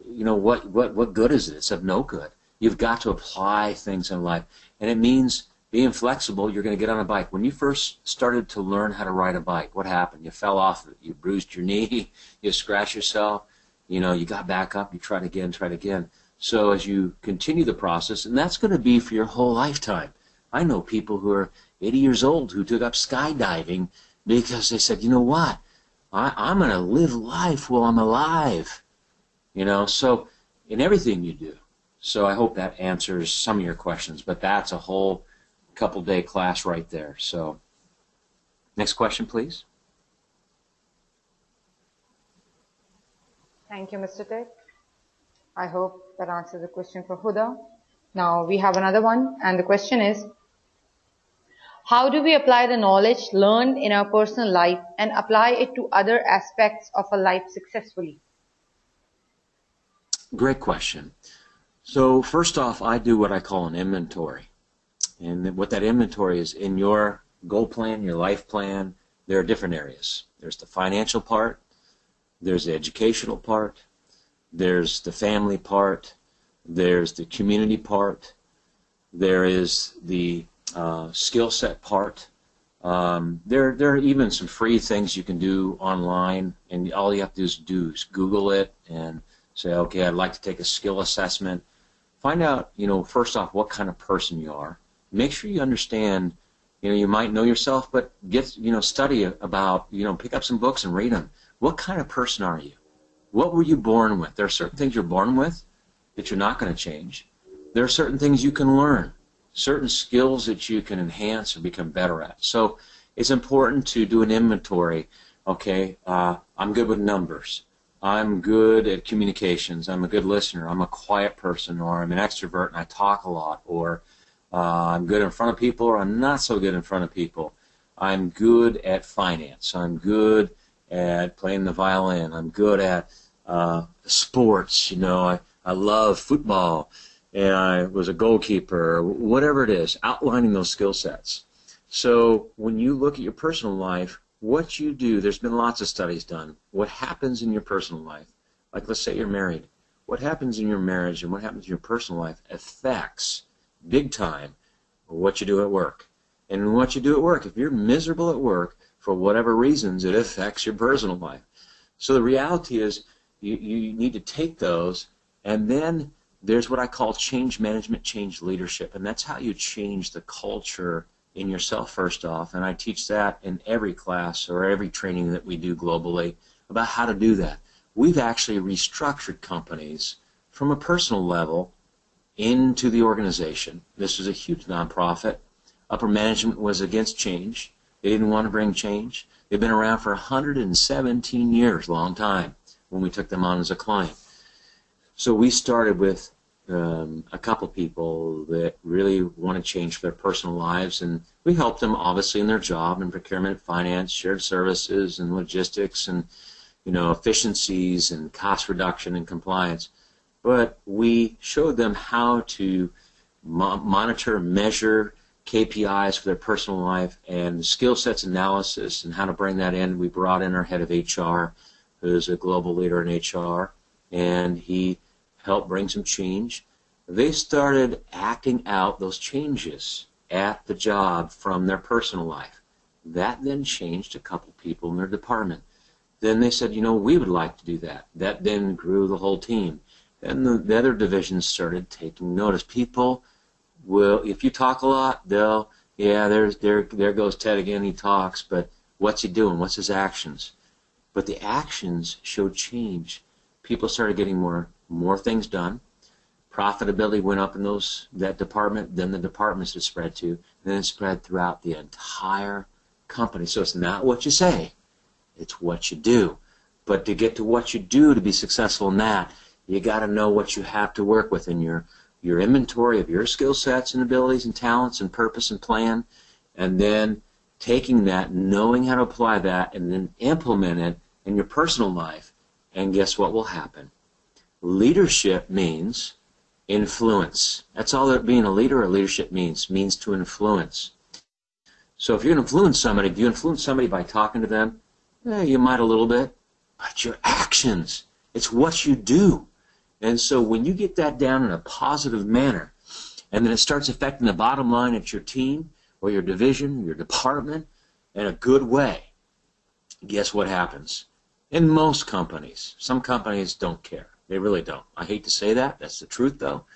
what good is it? It's of no good. You've got to apply things in life, and it means being flexible. You're going to get on a bike. When you first started to learn how to ride a bike, what happened? You fell off it. You bruised your knee. You scratched yourself. You got back up. You tried again. So as you continue the process, and that's going to be for your whole lifetime. I know people who are 80 years old who took up skydiving because they said, you know what? I'm going to live life while I'm alive. So in everything you do. So I hope that answers some of your questions, but that's a whole couple-day class right there. So next question, please. Thank you, Mr. Ted. I hope that answers the question for Huda. Now we have another one, and the question is, how do we apply the knowledge learned in our personal life and apply it to other aspects of our life successfully? Great question. So first off, I do what I call an inventory. And what that inventory is, in your goal plan, your life plan, there are different areas. There's the financial part, there's the educational part, there's the family part, there's the community part, there is the skill set part. There are even some free things you can do online, and all you have to do is Google it and say, okay, I'd like to take a skill assessment. Find out, first off, what kind of person you are. Make sure you understand, you might know yourself, but study about, pick up some books and read them. What kind of person are you? What were you born with? There are certain things you're born with that you're not going to change. There are certain things you can learn, certain skills that you can enhance and become better at. So it's important to do an inventory. Okay, I'm good with numbers. I'm good at communications. I'm a good listener. I'm a quiet person, or I'm an extrovert and I talk a lot, or I'm good in front of people, or I'm not so good in front of people. I'm good at finance. I'm good at playing the violin. I'm good at sports. I love football, and I was a goalkeeper, or whatever it is, outlining those skill sets. So when you look at your personal life, what you do, there's been lots of studies done. What happens in your personal life, like let's say you're married, what happens in your marriage and what happens in your personal life affects big time what you do at work. And what you do at work, if you're miserable at work for whatever reasons, it affects your personal life. So the reality is you need to take those, and then there's what I call change management, change leadership, and that's how you change the culture in yourself first off, and I teach that in every class or every training that we do globally about how to do that. We've actually restructured companies from a personal level into the organization. This was a huge nonprofit. Upper management was against change. They didn't want to bring change. They've been around for 117 years, long time, when we took them on as a client. So we started with a couple people that really want to change for their personal lives, and we helped them obviously in their job in procurement, finance, shared services, and logistics, and efficiencies and cost reduction and compliance. But we showed them how to monitor, measure KPIs for their personal life and skill sets analysis and how to bring that in. We brought in our head of HR, who's a global leader in HR, and he helped bring some change. They started acting out those changes at the job from their personal life. That then changed a couple people in their department. Then they said, we would like to do that. That then grew the whole team. Then the other divisions started taking notice. People will, if you talk a lot, there goes Ted again, he talks, but what's he doing? What's his actions? But the actions showed change. People started getting more things done. Profitability went up in that department. Then the departments it spread to. And then it spread throughout the entire company. So it's not what you say, it's what you do. But to get to what you do to be successful in that, you got to know what you have to work with in your inventory of your skill sets and abilities and talents and purpose and plan, and then taking that, knowing how to apply that, and then implement it in your personal life. And guess what will happen? Leadership means influence. That's all that being a leader or leadership means to influence. So if you're going to influence somebody, do you influence somebody by talking to them? You might a little bit, but your actions, it's what you do. And so when you get that down in a positive manner, and then it starts affecting the bottom line at your team or your division, your department, in a good way, guess what happens? In most companies, some companies don't care. They really don't. I hate to say that. That's the truth, though.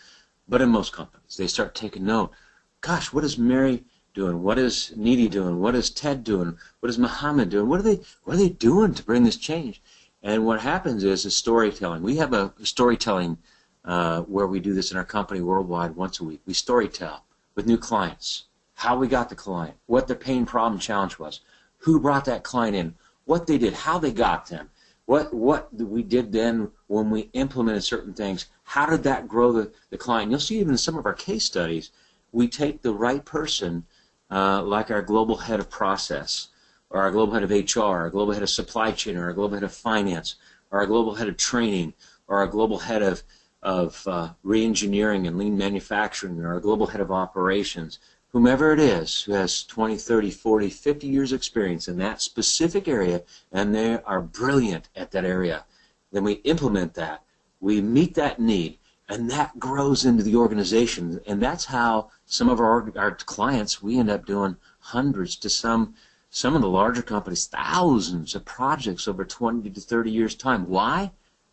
But in most companies, they start taking note. Gosh, what is Mary doing? What is Needy doing? What is Ted doing? What is Muhammad doing? What are they doing to bring this change? And what happens is storytelling. We have a storytelling where we do this in our company worldwide once a week. We storytell with new clients, how we got the client, what their pain, problem, challenge was, who brought that client in, what they did, how they got them, what we did then when we implemented certain things, how did that grow the client. You'll see even in some of our case studies, we take the right person, like our global head of process, or our global head of HR, our global head of supply chain, or our global head of finance, or our global head of training, or our global head of re-engineering and lean manufacturing, or our global head of operations, whomever it is who has 20, 30, 40, 50 years experience in that specific area, and they are brilliant at that area. Then we implement that. We meet that need, and that grows into the organization. And that's how some of our clients, we end up doing hundreds to some of the larger companies, thousands of projects over 20 to 30 years' time. Why?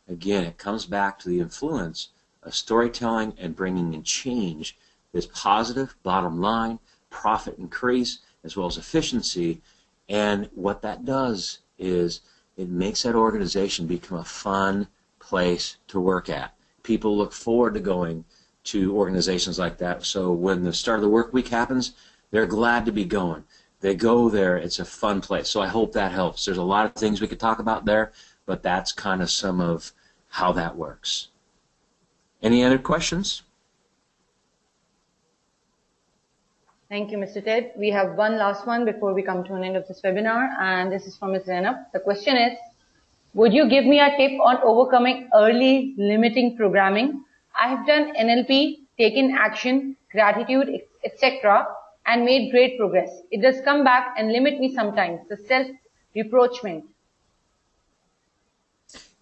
Again, it comes back to the influence of storytelling and bringing in change. This positive bottom line, profit increase, as well as efficiency. And what that does is it makes that organization become a fun place to work at. People look forward to going to organizations like that. So when the start of the work week happens, they're glad to be going. They go there. It's a fun place. So I hope that helps. There's a lot of things we could talk about there, but that's kind of some of how that works. Any other questions? Thank you, Mr. Ted. We have one last one before we come to an end of this webinar, and this is from Ms. Zainab. The question is, would you give me a tip on overcoming early limiting programming? I have done NLP, taken action, gratitude, etc., and made great progress. It does come back and limit me sometimes, the self-reproachment.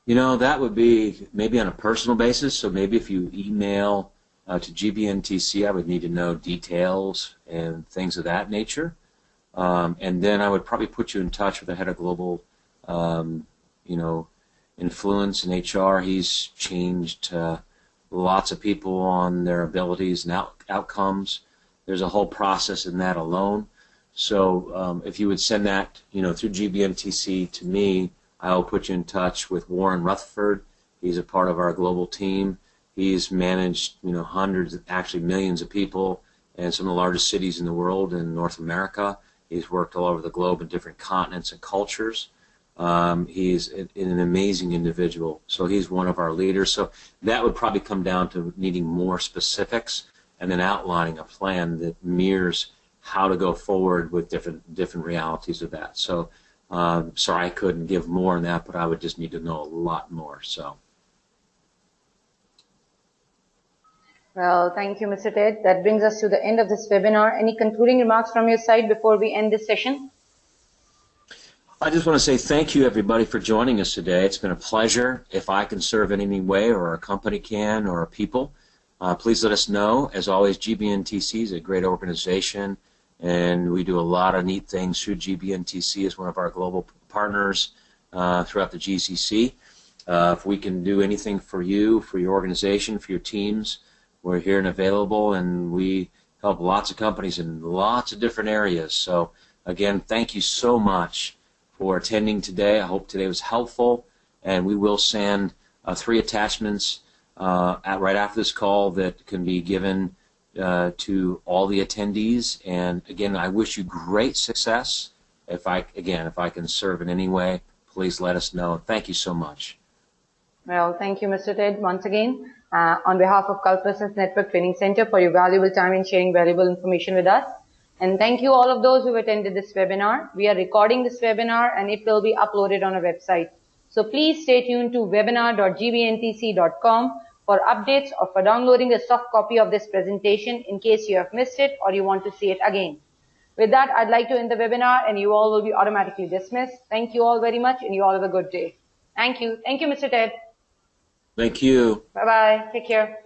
You know, that would be maybe on a personal basis. So maybe if you email to GBNTC, I would need to know details and things of that nature. And then I would probably put you in touch with the head of global, influence in HR. He's changed lots of people on their abilities and outcomes. There's a whole process in that alone. So if you would send that, through GBNTC to me, I'll put you in touch with Warren Rutherford. He's a part of our global team. He's managed, hundreds, actually millions of people in some of the largest cities in the world in North America. He's worked all over the globe in different continents and cultures. He's an amazing individual. So he's one of our leaders. So that would probably come down to needing more specifics and then outlining a plan that mirrors how to go forward with different realities of that. So sorry I couldn't give more on that, but I would just need to know a lot more. So. Well, thank you, Mr. Ted. That brings us to the end of this webinar. Any concluding remarks from your side before we end this session? I just want to say thank you, everybody, for joining us today. It's been a pleasure. If I can serve in any way, or our company can, or our people, please let us know. As always, GBNTC is a great organization, and we do a lot of neat things through GBNTC as one of our global partners throughout the GCC. If we can do anything for you, for your organization, for your teams, we're here and available, and we help lots of companies in lots of different areas. So, again, thank you so much for attending today. I hope today was helpful, and we will send 3 attachments right after this call that can be given to all the attendees. And, again, I wish you great success. If I can serve in any way, please let us know. Thank you so much. Well, thank you, Mr. Ted, once again. On behalf of Kalpasas Network Training Center for your valuable time in sharing valuable information with us. And thank you all of those who attended this webinar. We are recording this webinar and it will be uploaded on our website. So please stay tuned to webinar.gbntc.com for updates or for downloading a soft copy of this presentation in case you have missed it or you want to see it again. With that, I'd like to end the webinar and you all will be automatically dismissed. Thank you all very much and you all have a good day. Thank you. Thank you, Mr. Ted. Thank you. Bye-bye. Take care.